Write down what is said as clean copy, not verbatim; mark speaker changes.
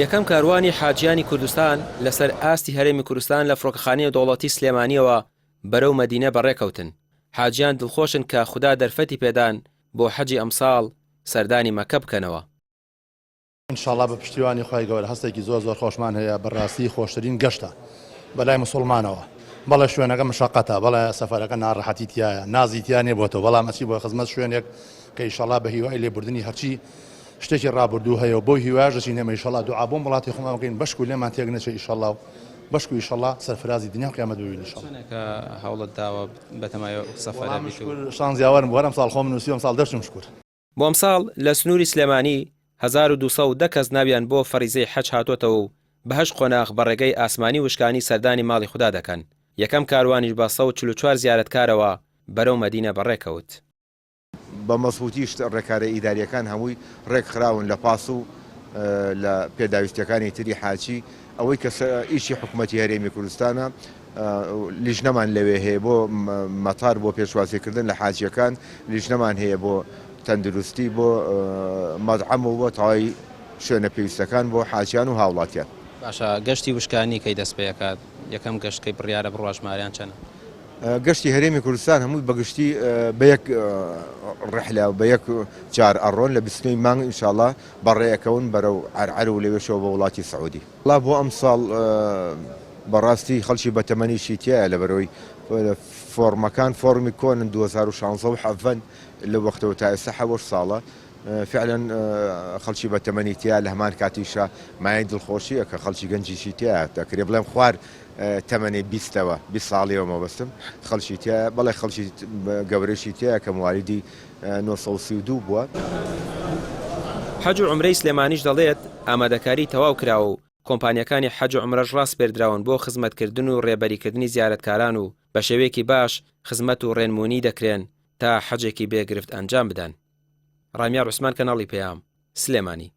Speaker 1: یەکەم کاروانی حاجیانی کوردستان لەسەر ئاستی هەرێمی کوردستان لە فڕۆکەخانەی دەوڵەتی سلێمانیەوە بەرەو مەدینە بەڕێکەوتن. حاجیان دڵخۆشن کە خوددا دەرفەتی پێدان بۆ حەجی ئەمساڵ سەردانی مەکە بکەنەوە.
Speaker 2: ئینشاڵڵا بە پشتیوانی خی گەورە هەستێکی زۆر خۆشمان هەیە، بەڕاستی خۆشترین گەشتە بەلای موسڵمانەوە. بەڵێ شوێنەکە مشەقەتە، بەڵێ سەفەرەکە ناڕەحەتی تایە، نازی تیانێ بۆتەوە، بەڵام ئەچی بۆ خزمەت شوێنێک کە ئینشاڵڵا بە هیوای لێبوردنی هەرچی شتێکی ڕابردوو هەیە و بۆ هیواژەچی نێمە ئینشاڵڵا دوعا بۆ وڵاتی خۆمان بکەین، بەشک و لێمان تێک نەچێت ئینشاڵڵا و بەشک و ئینشاڵڵا سەرفرازی دنیا و قیامەت ببین ئینشاڵڵا.
Speaker 3: هەوڵت داوە بەتەمایە سەفەرە بیت.
Speaker 2: شانزیاوەرم بۆ ئەمساڵ خۆم نووسی ئەمساڵ دەچم شکر.
Speaker 1: بۆ ئەمساڵ لە سنووری سلێمانی 1210 کەس ناویان بۆ فەریزەی حەج هاتوۆتەوە و بەهەشت قۆناغ بە ڕێگەی ئاسمانی وشکانی سەردانی ماڵی خوددا دەکەن. یەکەم کاروانیش بە 144 زیارەتکارەوە بەرەو مەدینە بەڕێکەوت.
Speaker 4: بە مەزبوطیش ڕێکارە ئیداریەکان هەمووی ڕێک خراون لە پاس و لە پێداویستەکانی تری حاجی ئەوەی کە ئیشی حکوومەتی هەرێمی کوردستانە لیژنەمان لەوێ هەیە بۆ مەتار بۆ پێشوازیکردن لە حاجیەکان، لیژنەمان هەیە بۆ تەندروستی، بۆ مەدعەم و بۆ تەواوی شوێنە پێویستەکان بۆ حاجیان و هاوڵاتیان.
Speaker 3: باشە گەشتی وشکانی کەی دەست پێکات، یەکەم گەشتکەی بڕیارە بڕواژماریان چەنە؟
Speaker 4: گەشتی هەرێمی کوردستان هەمووی بەگشتی بە یەک ڕحلە و بە یەک جار ئەڕۆن لە 20 مانگ ئینشاڵڵا بەڕێەکەون بەرەو عەرعەر و لەوێشەوە بە وڵاتی سعودی. وڵا بۆ ئەم ساڵ بەڕاستی خەڵکی بەتەمەنیشی تایە لە بەرەوەی فۆرمەکان فۆرمی کۆنن 2016 لە وەختەوە تا ئێستا 7 ساڵە. فعلا خەڵکی بەتەمەنی تایە لە هەمان کاتیشە مای دڵخۆشیە کە خەڵکی گەنجیشی تایە دەکرێ بڵێم خوار تەمەنی 20ەوە 20 ساڵیەوە مەبەستم خەڵکی تایە، بەڵێ خەڵکی گەورەشی تایە کە موالیدی 932 بووە.
Speaker 1: حەج و عومرەی سلێمانیش دەڵێت ئامادەکاری تەواو کراوە و کۆمپانیەکانی حەج و عومرەش ڕاست پێردراون بۆ خزمەتکردن و ڕێبەریکردنی زیارەتکاران و بە شێوەیەکی باش خزمەت و ڕێنمونی دەکرێن تا حەجێکی بێگرفت ئەنجام بدەن. ڕامیار عوسمان، کەناڵی پەیام، سلێمانی.